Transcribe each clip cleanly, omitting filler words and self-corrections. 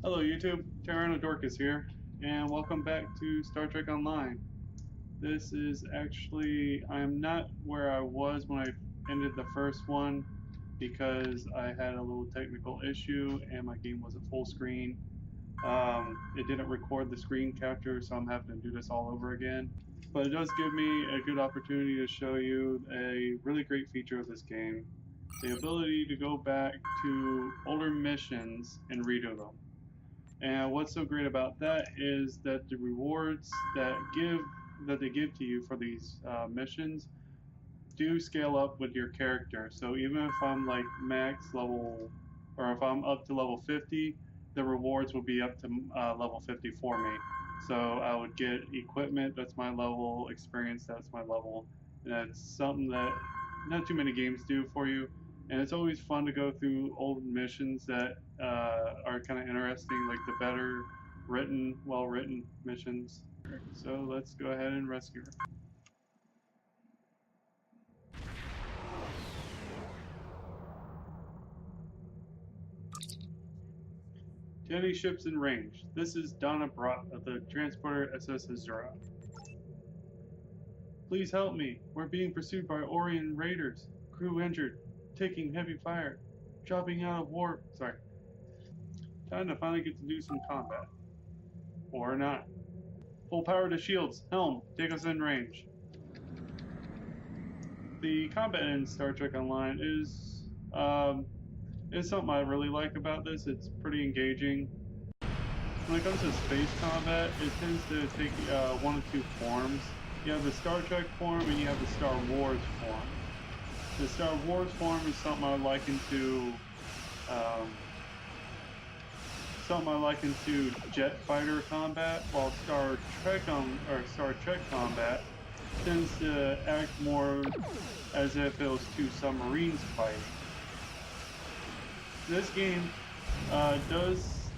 Hello YouTube, Tyrannodorkus here, and welcome back to Star Trek Online. This is actually, I'm not where I was when I ended the first one because I had a little technical issue and my game wasn't full screen. It didn't record the screen capture, so I'm having to do this all over again. But it does give me a good opportunity to show you a really great feature of this game. The ability to go back to older missions and redo them. And what's so great about that is that the rewards that they give to you for these missions do scale up with your character. So even if I'm like max level, or if I'm up to level 50, the rewards will be up to level 50 for me. So I would get equipment that's my level, experience that's my level, and that's something that not too many games do for you. And it's always fun to go through old missions that are kind of interesting, like the better written, well-written missions. So let's go ahead and rescue her. To any ships in range, this is Donna Brott of the transporter SS Azura. Please help me. We're being pursued by Orion raiders. Crew injured. Taking heavy fire. Dropping out of warp. Sorry. Time to finally get to do some combat. Or not. Full power to shields. Helm, take us in range. The combat in Star Trek Online is something I really like about this. It's pretty engaging. When it comes to space combat, it tends to take one of two forms. You have the Star Trek form and you have the Star Wars form. The Star Wars form is something I liken to jet fighter combat, while Star Trek combat tends to act more as if it was two submarines fighting. This game does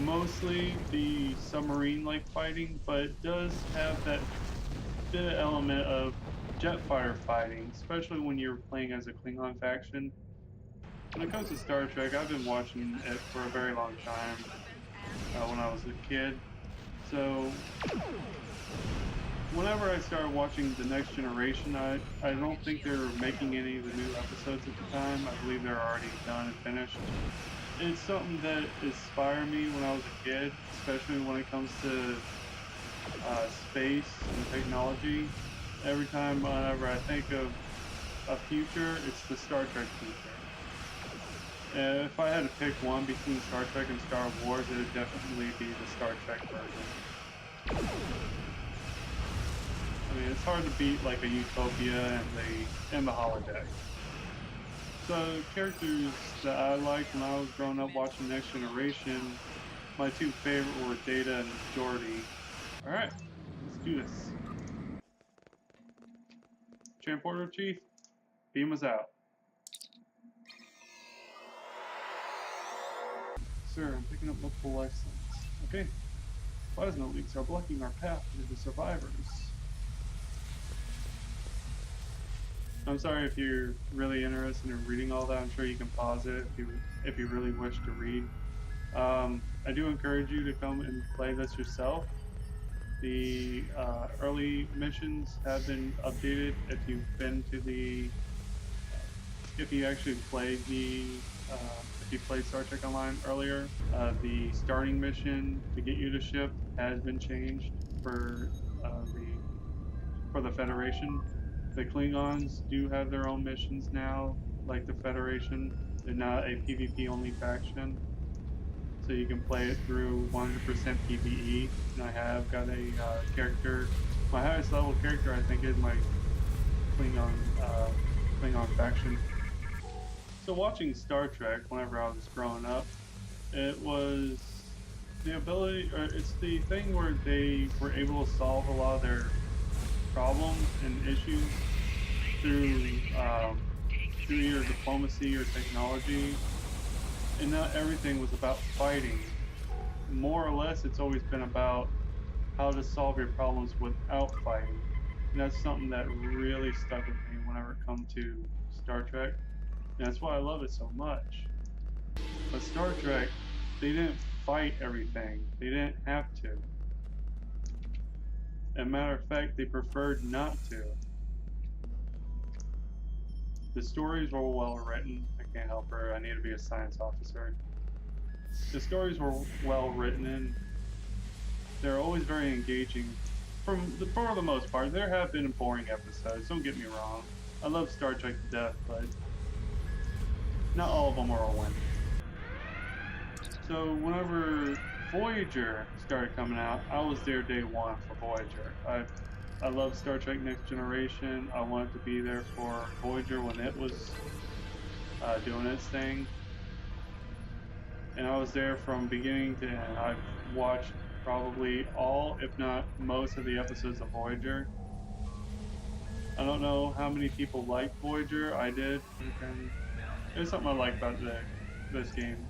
mostly the submarine-like fighting, but it does have that bit of element of jet fighter fighting, especially when you're playing as a Klingon faction. When it comes to Star Trek, I've been watching it for a very long time, when I was a kid. So whenever I started watching The Next Generation, I don't think they were making any of the new episodes at the time. I believe they're already done and finished. It's something that inspired me when I was a kid, especially when it comes to space and technology. Every time whenever I think of a future, it's the Star Trek future. If I had to pick one between Star Trek and Star Wars, it would definitely be the Star Trek version. I mean, it's hard to beat like a Utopia and the holodeck. So characters that I liked when I was growing up watching Next Generation, my two favorite were Data and Geordi. Alright, let's do this. Transporter Chief, beam us out. Sir, I'm picking up multiple life signs. Okay. Plasma leaks are blocking our path to the survivors. I'm sorry if you're really interested in reading all that. I'm sure you can pause it if you really wish to read. I do encourage you to come and play this yourself. The early missions have been updated. If you've been to if you actually played if you played Star Trek Online earlier, the starting mission to get you to ship has been changed for the Federation. The Klingons do have their own missions now, like the Federation. They're not a PvP only faction. So you can play it through 100% PvE, and I have got a character. My highest level character, I think, is my Klingon faction. So watching Star Trek, whenever I was growing up, it was the ability, or it's the thing where they were able to solve a lot of their problems and issues through either diplomacy or technology. And not everything was about fighting. More or less, it's always been about how to solve your problems without fighting. And that's something that really stuck with me whenever it comes to Star Trek. And that's why I love it so much. But Star Trek, they didn't fight everything. They didn't have to. As a matter of fact, they preferred not to. The stories were well written. I can't help her. I need to be a science officer. The stories were well written and they're always very engaging. For the most part, there have been boring episodes. Don't get me wrong. I love Star Trek to death, but not all of them are a win. So whenever Voyager started coming out, I was there day one for Voyager. I love Star Trek Next Generation. I wanted to be there for Voyager when it was doing its thing. And I was there from beginning to end. I've watched probably all, if not most, of the episodes of Voyager. I don't know how many people like Voyager. I did. There's something I like about this game.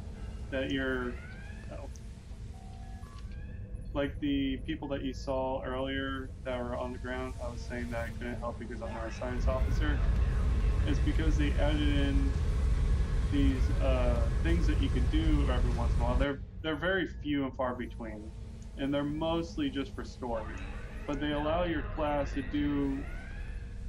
That like the people that you saw earlier that were on the ground, I was saying that I couldn't help because I'm not a science officer. It's because they added in these things that you can do every once in a while. They're very few and far between, and they're mostly just for story. But they allow your class to do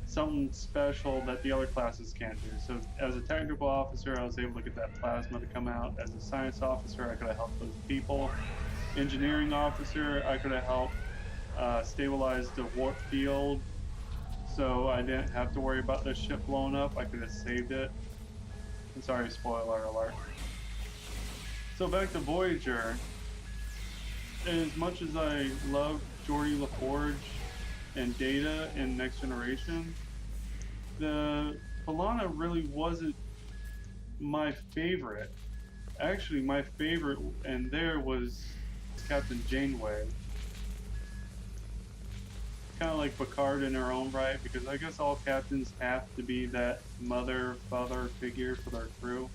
something special that the other classes can't do. So as a technical officer, I was able to get that plasma to come out. As a science officer, I could have helped those people. Engineering officer, I could have helped stabilize the warp field, so I didn't have to worry about the ship blowing up. I could have saved it. I'm sorry, spoiler alert. So back to Voyager. As much as I love Geordi LaForge and Data in Next Generation, the B'Elanna really wasn't my favorite. Actually, my favorite and there was Captain Janeway. Kind of like Picard in her own right, because I guess all captains have to be that mother, father figure for their crew.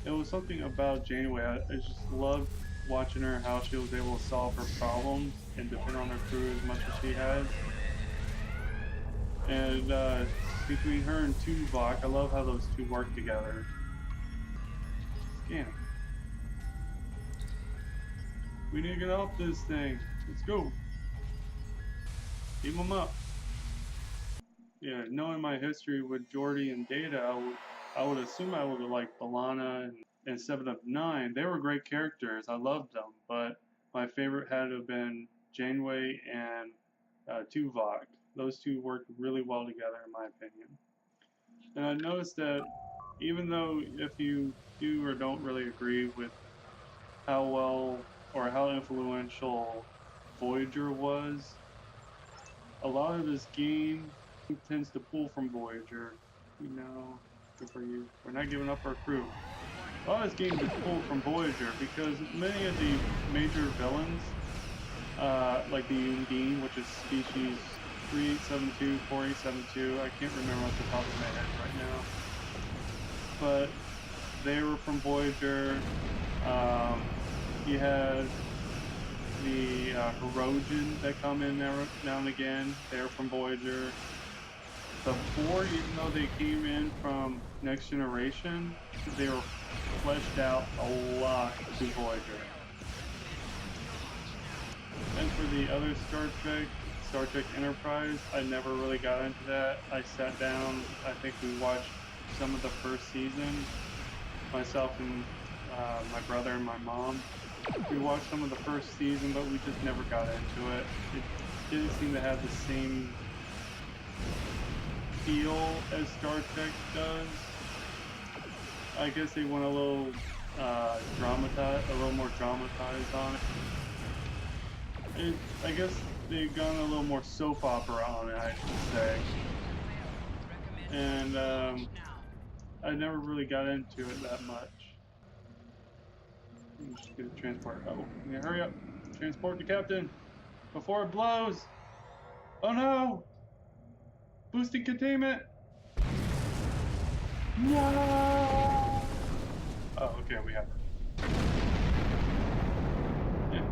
It was something about Janeway. I just loved watching her, how she was able to solve her problems and depend on her crew as much as she has. And between her and Tuvok, I love how those two work together. Scanning. We need to get off this thing. Let's go. Keep them up. Yeah, knowing my history with Geordi and Data, I would assume I would have liked B'Elanna and 7 of 9. They were great characters. I loved them, but my favorite had to have been Janeway and Tuvok. Those two worked really well together, in my opinion. And I noticed that even though if you do or don't really agree with how well or how influential Voyager was, a lot of this game tends to pull from Voyager. You know, good for you. We're not giving up our crew. A lot of this game is pulled from Voyager because many of the major villains, like the Undine, which is species 3872, 4872, I can't remember off the top of my head right now, but they were from Voyager. You had the Hirogen that come in now and again. They're from Voyager. The Four, even though they came in from Next Generation, they were fleshed out a lot to Voyager. And for the other Star Trek Enterprise, I never really got into that. I sat down, I think we watched some of the first season, myself and my brother and my mom. We watched some of the first season, but we just never got into it. It didn't seem to have the same feel as Star Trek does. I guess they went a little more dramatized on it. I guess they've gone a little more soap opera on it, I should say. And I never really got into it that much. Let me just get a transport. Oh, yeah, hurry up. Transport the captain before it blows. Oh no! Boosting containment! No! Oh, okay, we have it. Yeah,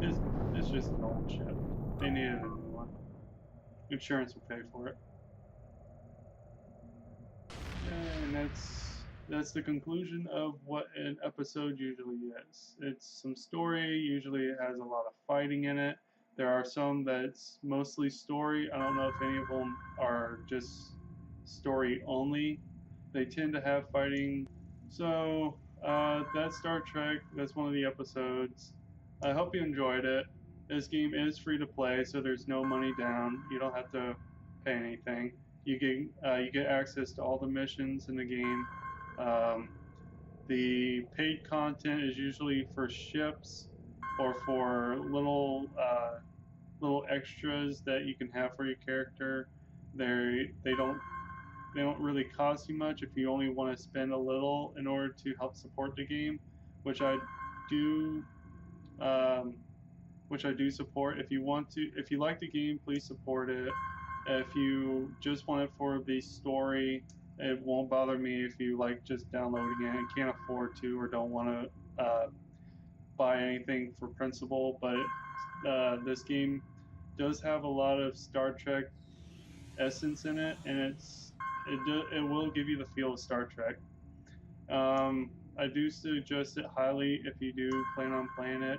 it's just an old ship. They needed a new one. Insurance will pay for it. And that's that's the conclusion of what an episode usually is. It's some story, usually it has a lot of fighting in it. There are some that's mostly story. I don't know if any of them are just story only. They tend to have fighting. So, that's Star Trek. That's one of the episodes. I hope you enjoyed it. This game is free to play, so there's no money down. You don't have to pay anything. You get access to all the missions in the game. Um, the paid content is usually for ships or for little extras that you can have for your character. They don't really cost you much if you only want to spend a little in order to help support the game, which I do. Um, which I do support. If you like the game, please support it. If you just want it for the story, it won't bother me if you like just downloading it and can't afford to or don't want to buy anything for principal. But this game does have a lot of Star Trek essence in it, and it will give you the feel of Star Trek. I do suggest it highly if you do plan on playing it.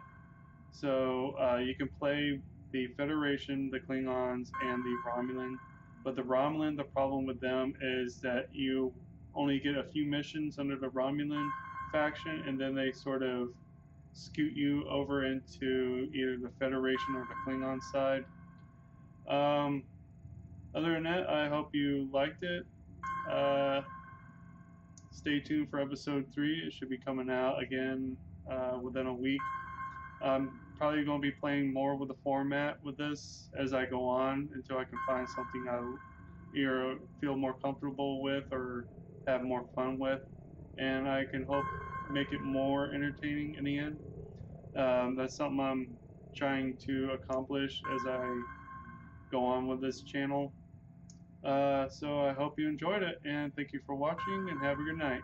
So you can play the Federation, the Klingons, and the Romulan. But the Romulan, the problem with them is that you only get a few missions under the Romulan faction, and then they sort of scoot you over into either the Federation or the Klingon side. Other than that, I hope you liked it. Stay tuned for episode 3. It should be coming out again within a week. I'm probably going to be playing more with the format with this as I go on until I can find something I either feel more comfortable with or have more fun with, and I can hope make it more entertaining in the end. That's something I'm trying to accomplish as I go on with this channel. So I hope you enjoyed it, and thank you for watching, and have a good night.